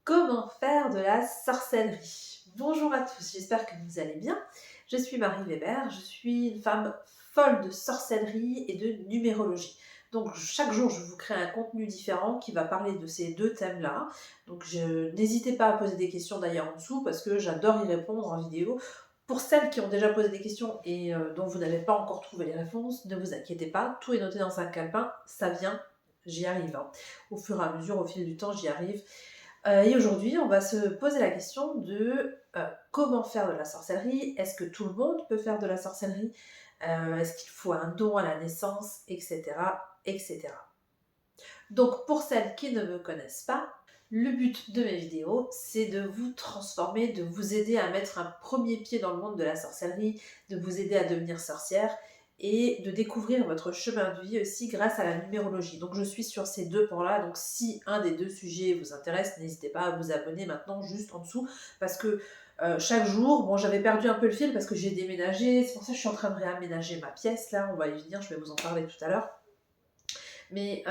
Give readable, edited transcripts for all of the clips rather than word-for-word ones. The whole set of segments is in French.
Comment faire de la sorcellerie? Bonjour à tous, j'espère que vous allez bien. Je suis Marie Weber, je suis une femme folle de sorcellerie et de numérologie. Donc chaque jour, je vous crée un contenu différent qui va parler de ces deux thèmes-là. Donc n'hésitez pas à poser des questions d'ailleurs en dessous parce que j'adore y répondre en vidéo. Pour celles qui ont déjà posé des questions et dont vous n'avez pas encore trouvé les réponses, ne vous inquiétez pas, tout est noté dans un calepin, ça vient, j'y arrive, hein. Au fur et à mesure, au fil du temps, j'y arrive. Et aujourd'hui, on va se poser la question de comment faire de la sorcellerie. Est-ce que tout le monde peut faire de la sorcellerie? Est-ce qu'il faut un don à la naissance, etc., etc. Donc, pour celles qui ne me connaissent pas, le but de mes vidéos, c'est de vous transformer, de vous aider à mettre un premier pied dans le monde de la sorcellerie, de vous aider à devenir sorcière et de découvrir votre chemin de vie aussi grâce à la numérologie. Donc je suis sur ces deux points-là, donc si un des deux sujets vous intéresse, n'hésitez pas à vous abonner maintenant juste en dessous, parce que chaque jour, bon j'avais perdu un peu le fil parce que j'ai déménagé, c'est pour ça que je suis en train de réaménager ma pièce, là on va y venir, je vais vous en parler tout à l'heure. Mais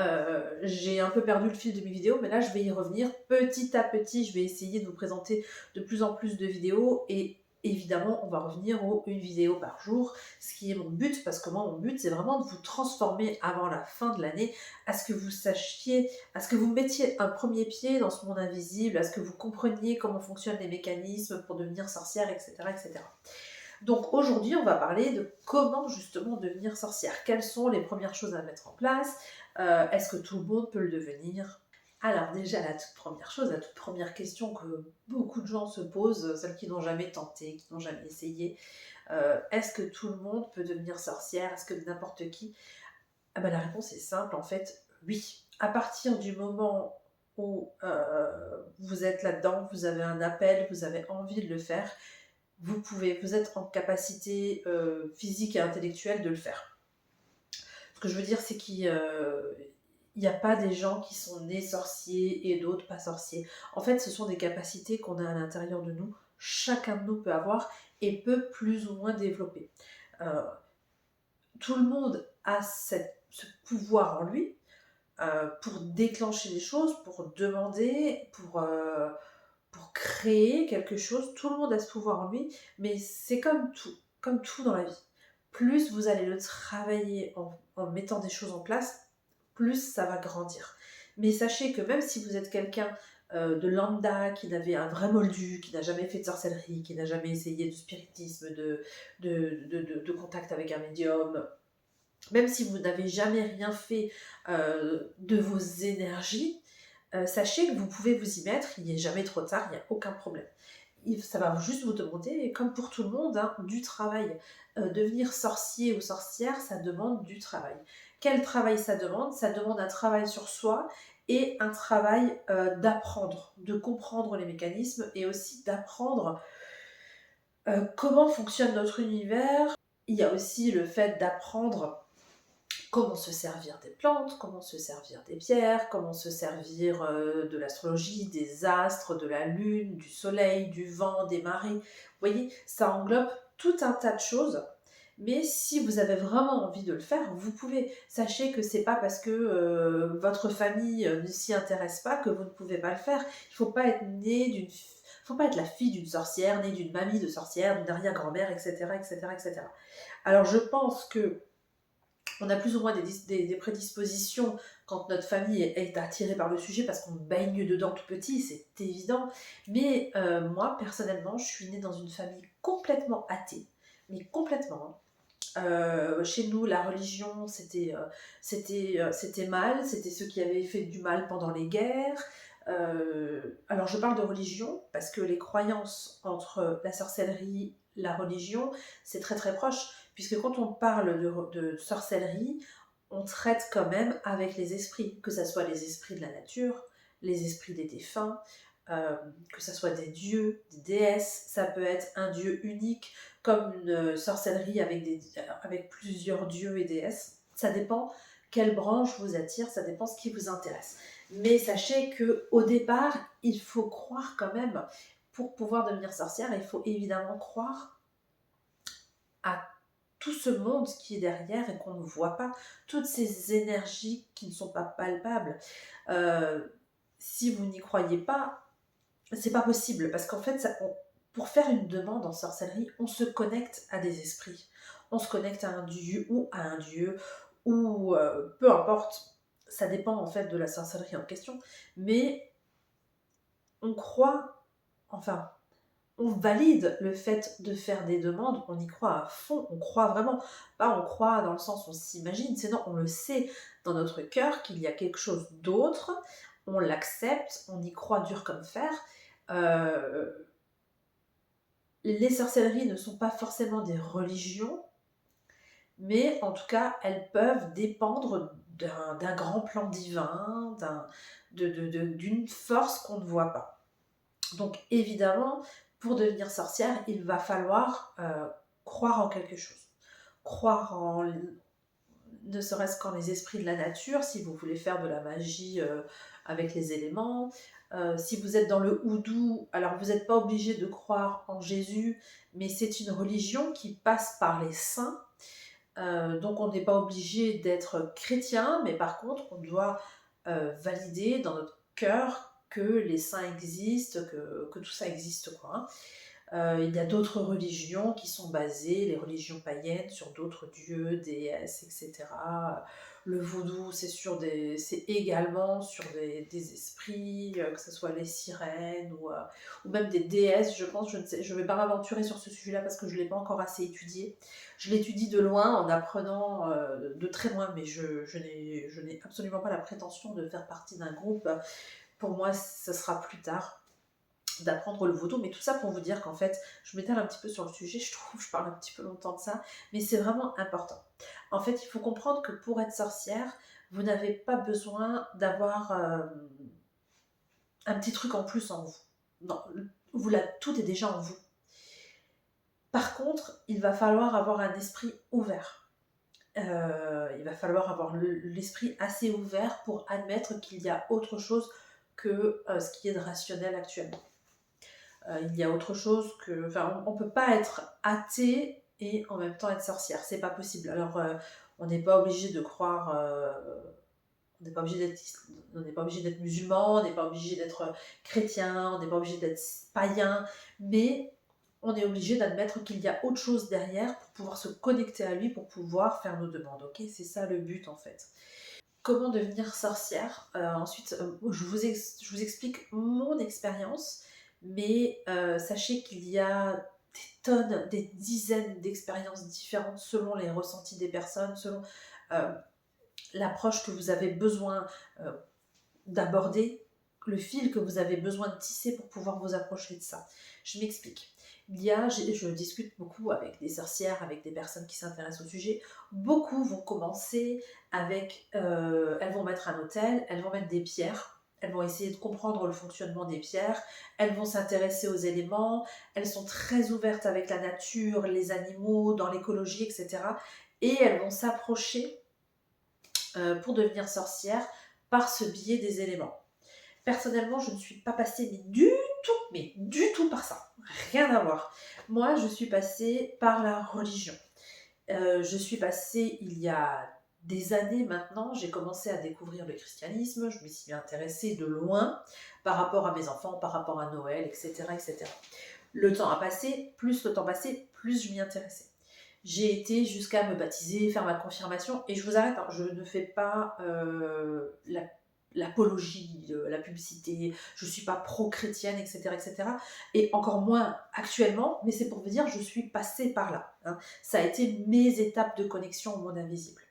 j'ai un peu perdu le fil de mes vidéos, mais là je vais y revenir petit à petit. Je vais essayer de vous présenter de plus en plus de vidéos et évidemment on va revenir aux une vidéo par jour, ce qui est mon but, parce que moi mon but c'est vraiment de vous transformer avant la fin de l'année, à ce que vous sachiez, à ce que vous mettiez un premier pied dans ce monde invisible, à ce que vous compreniez comment fonctionnent les mécanismes pour devenir sorcière, etc. etc. Donc aujourd'hui, on va parler de comment justement devenir sorcière. Quelles sont les premières choses à mettre en place? Est-ce que tout le monde peut le devenir? Alors déjà, la toute première chose, la toute première question que beaucoup de gens se posent, celles qui n'ont jamais tenté, qui n'ont jamais essayé, est-ce que tout le monde peut devenir sorcière? Est-ce que n'importe qui? Ah ben, la réponse est simple, en fait, oui. À partir du moment où vous êtes là-dedans, vous avez un appel, vous avez envie de le faire, vous êtes en capacité physique et intellectuelle de le faire. Ce que je veux dire, c'est qu'il n'y a pas des gens qui sont nés sorciers et d'autres pas sorciers. En fait, ce sont des capacités qu'on a à l'intérieur de nous. Chacun de nous peut avoir et peut plus ou moins développer. Euh, Tout le monde a ce pouvoir en lui pour déclencher des choses, pour demander, pour créer quelque chose. Tout le monde a ce pouvoir en lui, mais c'est comme tout dans la vie. Plus vous allez le travailler en mettant des choses en place, plus ça va grandir. Mais sachez que même si vous êtes quelqu'un de lambda, qui n'avait un vrai moldu, qui n'a jamais fait de sorcellerie, qui n'a jamais essayé de spiritisme, de contact avec un médium, même si vous n'avez jamais rien fait de vos énergies, sachez que vous pouvez vous y mettre, il n'est jamais trop tard, il n'y a aucun problème. Ça va juste vous demander, comme pour tout le monde, hein, du travail. Devenir sorcier ou sorcière, ça demande du travail. Quel travail ça demande? Ça demande un travail sur soi et un travail d'apprendre, de comprendre les mécanismes et aussi d'apprendre comment fonctionne notre univers. Il y a aussi le fait d'apprendre comment se servir des plantes, comment se servir des pierres, comment se servir de l'astrologie, des astres, de la lune, du soleil, du vent, des marées. Vous voyez, ça englobe tout un tas de choses. Mais si vous avez vraiment envie de le faire, vous pouvez. Sachez que c'est pas parce que votre famille ne s'y intéresse pas que vous ne pouvez pas le faire. Il faut pas être né d'une, faut pas être la fille d'une sorcière, née d'une mamie de sorcière, d'une arrière-grand-mère, etc., etc., etc. Alors je pense que on a plus ou moins des prédispositions quand notre famille est attirée par le sujet parce qu'on baigne dedans tout petit, c'est évident. Mais moi, personnellement, je suis née dans une famille complètement athée, mais complètement, hein. Chez nous, la religion, c'était mal, c'était ceux qui avaient fait du mal pendant les guerres. Alors je parle de religion parce que les croyances entre la sorcellerie, la religion, c'est très très proche, puisque quand on parle de sorcellerie, on traite quand même avec les esprits, que ce soit les esprits de la nature, les esprits des défunts, que ce soit des dieux, des déesses, ça peut être un dieu unique, comme une sorcellerie avec plusieurs dieux et déesses. Ça dépend quelle branche vous attire, ça dépend ce qui vous intéresse. Mais sachez que au départ, il faut croire quand même, pour pouvoir devenir sorcière, il faut évidemment croire à tout ce monde qui est derrière et qu'on ne voit pas, toutes ces énergies qui ne sont pas palpables. Si vous n'y croyez pas, c'est pas possible, parce qu'en fait, pour faire une demande en sorcellerie, on se connecte à des esprits. On se connecte à un dieu, ou peu importe, ça dépend en fait de la sorcellerie en question, mais on croit, enfin, on valide le fait de faire des demandes, on y croit à fond, on croit vraiment. Pas on croit dans le sens on s'imagine, c'est non, on le sait dans notre cœur qu'il y a quelque chose d'autre, on l'accepte, on y croit dur comme fer. Euh, les sorcelleries ne sont pas forcément des religions, mais en tout cas, elles peuvent dépendre d'un grand plan divin, d'une force qu'on ne voit pas. Donc évidemment, pour devenir sorcière, il va falloir croire en quelque chose. Croire en, ne serait-ce qu'en les esprits de la nature, si vous voulez faire de la magie avec les éléments. Si vous êtes dans le houdou, alors vous n'êtes pas obligé de croire en Jésus, mais c'est une religion qui passe par les saints. Donc on n'est pas obligé d'être chrétien, mais par contre on doit valider dans notre cœur que les saints existent, que tout ça existe, quoi. Hein. Il y a d'autres religions qui sont basées, les religions païennes, sur d'autres dieux, déesses, etc. Le vaudou, c'est également sur des esprits, que ce soit les sirènes ou même des déesses, je pense. Je ne vais pas m'aventurer sur ce sujet-là parce que je ne l'ai pas encore assez étudié. Je l'étudie de loin, en apprenant de très loin, mais je n'ai absolument pas la prétention de faire partie d'un groupe. Pour moi, ce sera plus tard d'apprendre le vaudou, mais tout ça pour vous dire qu'en fait, je m'étale un petit peu sur le sujet, je trouve, je parle un petit peu longtemps de ça, mais c'est vraiment important. En fait, il faut comprendre que pour être sorcière, vous n'avez pas besoin d'avoir un petit truc en plus en vous. Non, tout est déjà en vous. Par contre, il va falloir avoir un esprit ouvert. Il va falloir avoir l'esprit assez ouvert pour admettre qu'il y a autre chose que ce qui est de rationnel actuellement. Il y a autre chose que... Enfin, on ne peut pas être athée et en même temps être sorcière. C'est pas possible. Alors, on n'est pas obligé de croire... on n'est pas obligé d'être musulman, on n'est pas obligé d'être chrétien, on n'est pas obligé d'être païen, mais on est obligé d'admettre qu'il y a autre chose derrière pour pouvoir se connecter à lui, pour pouvoir faire nos demandes. Ok, c'est ça le but en fait. Comment devenir sorcière. Ensuite, je vous explique mon expérience, mais sachez qu'il y a des tonnes, des dizaines d'expériences différentes selon les ressentis des personnes, selon euh, l'approche que vous avez besoin euh, d'aborder, le fil que vous avez besoin de tisser pour pouvoir vous approcher de ça. Je m'explique. Je discute beaucoup avec des sorcières, avec des personnes qui s'intéressent au sujet. Beaucoup vont commencer avec, elles vont mettre un autel, elles vont mettre des pierres, elles vont essayer de comprendre le fonctionnement des pierres, elles vont s'intéresser aux éléments, elles sont très ouvertes avec la nature, les animaux, dans l'écologie, etc. Et elles vont s'approcher pour devenir sorcière par ce biais des éléments. Personnellement, je ne suis pas passée mais du tout par ça. Rien à voir. Moi, je suis passée par la religion. Je suis passée il y a des années maintenant, j'ai commencé à découvrir le christianisme, je me suis intéressée de loin par rapport à mes enfants, par rapport à Noël, etc. etc. Le temps a passé, plus le temps passait, plus je m'y intéressais. J'ai été jusqu'à me baptiser, faire ma confirmation, et je vous arrête, hein, je ne fais pas l'apologie, la publicité, je ne suis pas pro-chrétienne, etc., etc. Et encore moins actuellement, mais c'est pour vous dire, je suis passée par là. Hein. Ça a été mes étapes de connexion au monde invisible.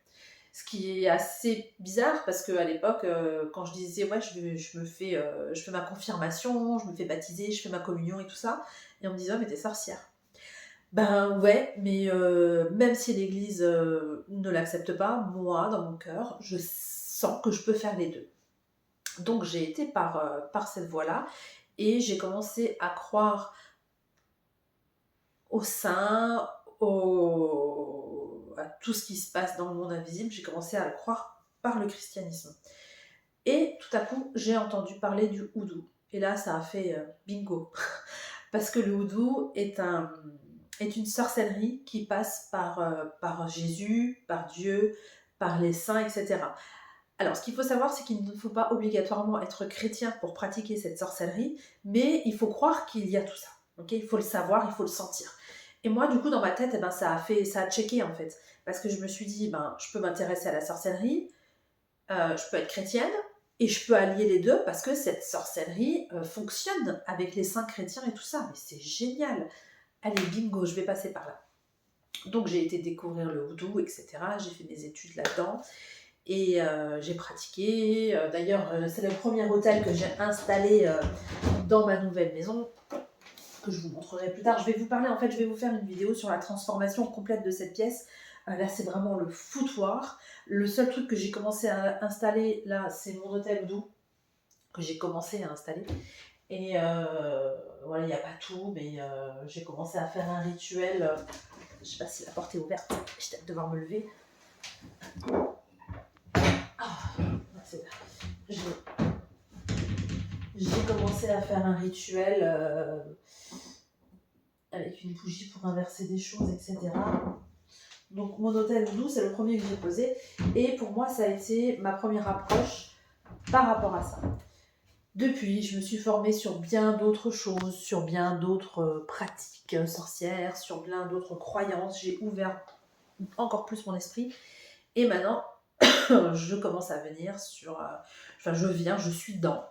Ce qui est assez bizarre parce qu'à l'époque, quand je disais ouais, je fais ma confirmation, je me fais baptiser, je fais ma communion et tout ça, et on me disait oh, mais t'es sorcière. Ben ouais, mais même si l'Église ne l'accepte pas, moi, dans mon cœur, je sens que je peux faire les deux. Donc j'ai été par cette voie-là et j'ai commencé à croire au saint, à tout ce qui se passe dans le monde invisible. J'ai commencé à le croire par le christianisme. Et tout à coup, j'ai entendu parler du houdou. Et là, ça a fait bingo. Parce que le houdou est une sorcellerie qui passe par Jésus, par Dieu, par les saints, etc. Alors, ce qu'il faut savoir, c'est qu'il ne faut pas obligatoirement être chrétien pour pratiquer cette sorcellerie, mais il faut croire qu'il y a tout ça. Ok, il faut le savoir, il faut le sentir. Et moi, du coup, dans ma tête, ça a checké en fait. Parce que je me suis dit, je peux m'intéresser à la sorcellerie, je peux être chrétienne, et je peux allier les deux parce que cette sorcellerie fonctionne avec les saints chrétiens et tout ça. Mais c'est génial. Allez, bingo, je vais passer par là. Donc j'ai été découvrir le houdou, etc. J'ai fait mes études là-dedans. Et j'ai pratiqué. D'ailleurs, c'est le premier hôtel que j'ai installé dans ma nouvelle maison, que je vous montrerai plus tard. Je vais vous parler, en fait, je vais vous faire une vidéo sur la transformation complète de cette pièce. Là, c'est vraiment le foutoir. Le seul truc que j'ai commencé à installer, là, c'est mon hôtel houdou, que j'ai commencé à installer. Et voilà, il n'y a pas tout, mais j'ai commencé à faire un rituel. Je ne sais pas si la porte est ouverte, je vais peut-être devoir me lever. C'est là. J'ai commencé à faire un rituel avec une bougie pour inverser des choses, etc. Donc mon hôtel houdou, c'est le premier que j'ai posé. Et pour moi, ça a été ma première approche par rapport à ça. Depuis, je me suis formée sur bien d'autres choses, sur bien d'autres pratiques sorcières, sur bien d'autres croyances. J'ai ouvert encore plus mon esprit. Et maintenant, je commence à venir sur... je suis dedans.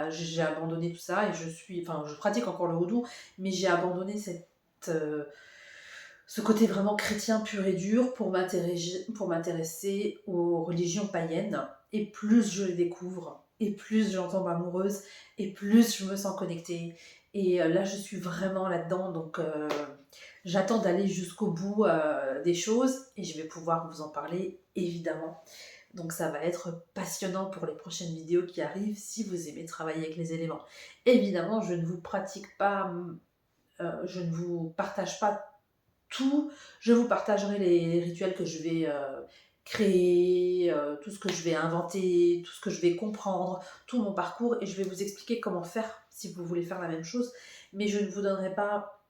J'ai abandonné tout ça et je pratique encore le houdou, mais j'ai abandonné ce côté vraiment chrétien pur et dur pour m'intéresser aux religions païennes. Et plus je les découvre, et plus j'en tombe amoureuse, et plus je me sens connectée. Et là, je suis vraiment là-dedans, donc j'attends d'aller jusqu'au bout des choses, et je vais pouvoir vous en parler, évidemment. Donc ça va être passionnant pour les prochaines vidéos qui arrivent si vous aimez travailler avec les éléments. Évidemment, je ne vous je ne vous partage pas tout. Je vous partagerai les rituels que je vais créer, tout ce que je vais inventer, tout ce que je vais comprendre, tout mon parcours, et je vais vous expliquer comment faire si vous voulez faire la même chose. Mais je ne vous donnerai pas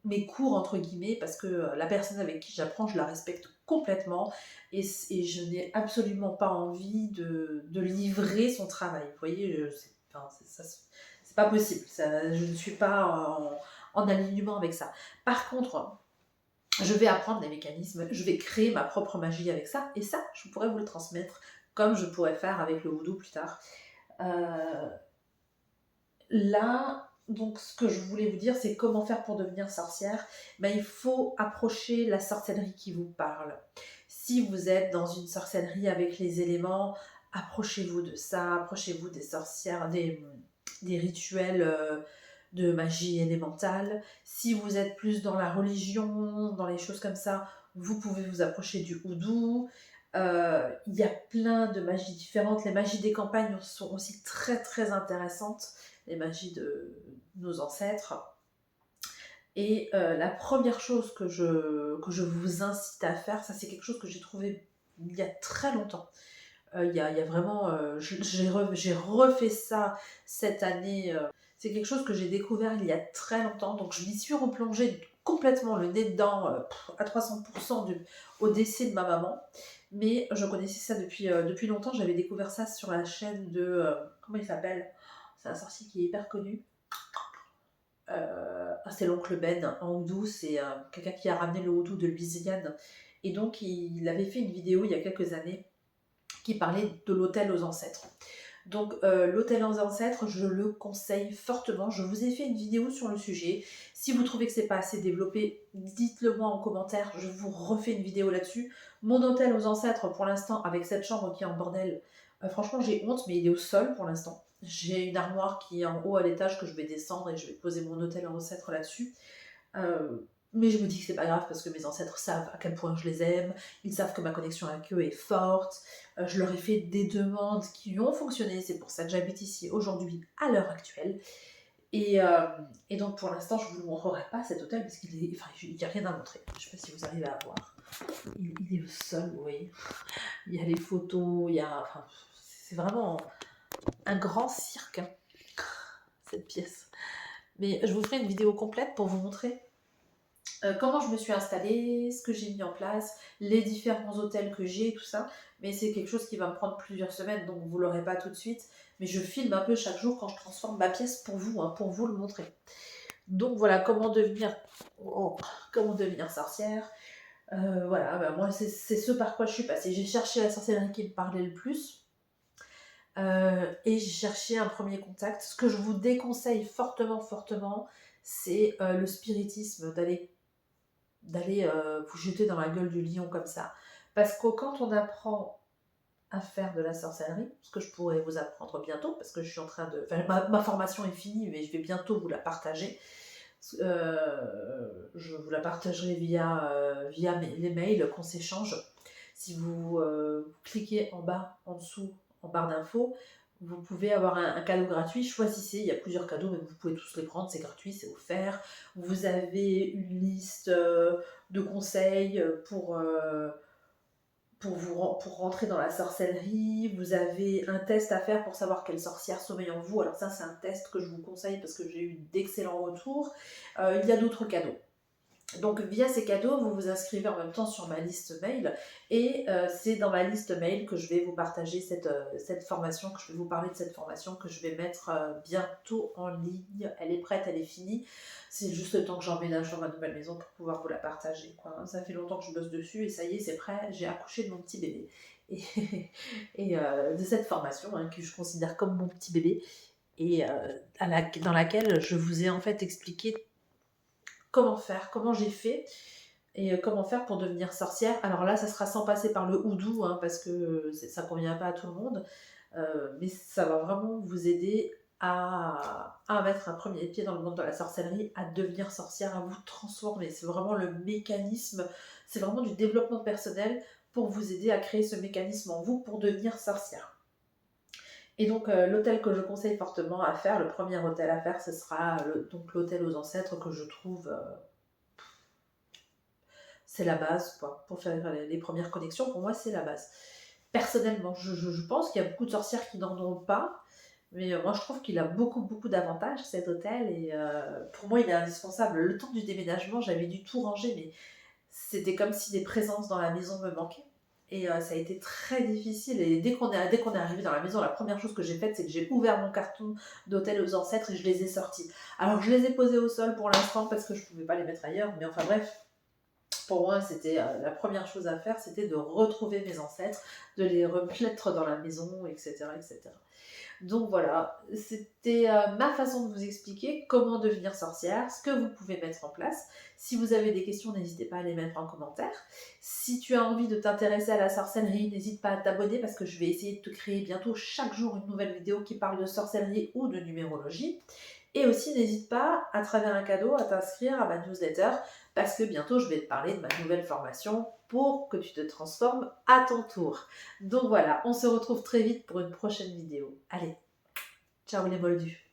mes cours entre guillemets parce que la personne avec qui j'apprends, je la respecte complètement et je n'ai absolument pas envie de livrer son travail. Vous voyez, c'est pas possible. Je ne suis pas en alignement avec ça. Par contre, je vais apprendre des mécanismes, je vais créer ma propre magie avec ça, et ça, je pourrais vous le transmettre comme je pourrais faire avec le houdou plus tard. Là, donc ce que je voulais vous dire, c'est comment faire pour devenir sorcière. Il faut approcher la sorcellerie qui vous parle. Si vous êtes dans une sorcellerie avec les éléments, approchez-vous de ça, approchez-vous des sorcières, des rituels de magie élémentale. Si vous êtes plus dans la religion, dans les choses comme ça, vous pouvez vous approcher du houdou. Il y a plein de magies différentes. Les magies des campagnes sont aussi très très intéressantes, les magies de nos ancêtres. Et la première chose que je vous incite à faire, ça c'est quelque chose que j'ai trouvé il y a très longtemps. Il y a vraiment, j'ai refait ça cette année. C'est quelque chose que j'ai découvert il y a très longtemps, donc je m'y suis replongée complètement le nez dedans à 300% au décès de ma maman. Mais je connaissais ça depuis longtemps. J'avais découvert ça sur la chaîne de... comment il s'appelle? C'est un sorcier qui est hyper connu. C'est l'oncle Ben en houdou. C'est quelqu'un qui a ramené le houdou de Louisiane. Et donc, il avait fait une vidéo il y a quelques années qui parlait de l'hôtel aux ancêtres. Donc l'hôtel aux ancêtres, je le conseille fortement. Je vous ai fait une vidéo sur le sujet. Si vous trouvez que c'est pas assez développé, dites-le moi en commentaire. Je vous refais une vidéo là-dessus. Mon hôtel aux ancêtres, pour l'instant, avec cette chambre qui est en bordel, franchement j'ai honte, mais il est au sol pour l'instant. J'ai une armoire qui est en haut à l'étage que je vais descendre et je vais poser mon hôtel aux ancêtres là-dessus. Mais je me dis que c'est pas grave parce que mes ancêtres savent à quel point je les aime, ils savent que ma connexion avec eux est forte, je leur ai fait des demandes qui ont fonctionné, c'est pour ça que j'habite ici aujourd'hui à l'heure actuelle. Et donc pour l'instant je vous le montrerai pas cet hôtel parce qu'il est, il n'y a rien à montrer. Je sais pas si vous arrivez à voir. Il est au sol, vous voyez. Il y a les photos, c'est vraiment un grand cirque, hein, cette pièce. Mais je vous ferai une vidéo complète pour vous montrer comment je me suis installée, ce que j'ai mis en place, les différents hôtels que j'ai, tout ça. Mais c'est quelque chose qui va me prendre plusieurs semaines, donc vous l'aurez pas tout de suite. Mais je filme un peu chaque jour quand je transforme ma pièce pour vous, hein, pour vous le montrer. Donc voilà, comment devenir sorcière. Voilà, bah, moi c'est ce par quoi je suis passée. J'ai cherché la sorcellerie qui me parlait le plus. Et j'ai cherché un premier contact. Ce que je vous déconseille fortement, fortement, c'est le spiritisme, d'aller vous jeter dans la gueule du lion comme ça. Parce que quand on apprend à faire de la sorcellerie, ce que je pourrais vous apprendre bientôt, parce que je suis en train de... Enfin, ma formation est finie, mais je vais bientôt vous la partager. Je vous la partagerai via les mails qu'on s'échange. Si vous cliquez en bas, en dessous, en barre d'infos, vous pouvez avoir un cadeau gratuit. Choisissez, il y a plusieurs cadeaux, mais vous pouvez tous les prendre, c'est gratuit, c'est offert. Vous avez une liste de conseils pour rentrer dans la sorcellerie. Vous avez un test à faire pour savoir quelle sorcière sommeille en vous. Alors ça, c'est un test que je vous conseille parce que j'ai eu d'excellents retours. Il y a d'autres cadeaux. Donc via ces cadeaux, vous vous inscrivez en même temps sur ma liste mail et c'est dans ma liste mail que je vais vous partager cette formation, que je vais vous parler de cette formation que je vais mettre bientôt en ligne. Elle est prête, elle est finie. C'est juste le temps que j'emménage dans ma nouvelle maison pour pouvoir vous la partager, quoi. Ça fait longtemps que je bosse dessus et ça y est, c'est prêt. J'ai accouché de mon petit bébé. Et de cette formation que je considère comme mon petit bébé et dans laquelle je vous ai en fait expliqué comment faire, comment j'ai fait et comment faire pour devenir sorcière. Alors là, ça sera sans passer par le houdou, hein, parce que ça ne convient pas à tout le monde, mais ça va vraiment vous aider à mettre un premier pied dans le monde de la sorcellerie, à devenir sorcière, à vous transformer. C'est vraiment le mécanisme, c'est vraiment du développement personnel pour vous aider à créer ce mécanisme en vous pour devenir sorcière. Et donc l'hôtel que je conseille fortement à faire, le premier hôtel à faire, ce sera donc l'hôtel aux ancêtres que je trouve c'est la base, quoi. Pour faire les premières connexions, pour moi, c'est la base. Personnellement, je pense qu'il y a beaucoup de sorcières qui n'en ont pas, mais moi, je trouve qu'il a beaucoup, beaucoup d'avantages, cet hôtel, et pour moi, il est indispensable. Le temps du déménagement, j'avais dû tout ranger, mais c'était comme si des présences dans la maison me manquaient. Et ça a été très difficile. Et dès qu'on est arrivé dans la maison, la première chose que j'ai faite, c'est que j'ai ouvert mon carton d'hôtel aux ancêtres et je les ai sortis. Alors, je les ai posés au sol pour l'instant parce que je ne pouvais pas les mettre ailleurs, mais enfin bref, pour moi, c'était la première chose à faire, c'était de retrouver mes ancêtres, de les remettre dans la maison, etc., etc. Donc voilà, c'était ma façon de vous expliquer comment devenir sorcière, ce que vous pouvez mettre en place. Si vous avez des questions, n'hésitez pas à les mettre en commentaire. Si tu as envie de t'intéresser à la sorcellerie, n'hésite pas à t'abonner parce que je vais essayer de te créer bientôt chaque jour une nouvelle vidéo qui parle de sorcellerie ou de numérologie. Et aussi, n'hésite pas, à travers un cadeau, à t'inscrire à ma newsletter parce que bientôt, je vais te parler de ma nouvelle formation pour que tu te transformes à ton tour. Donc voilà, on se retrouve très vite pour une prochaine vidéo. Allez, ciao les moldus!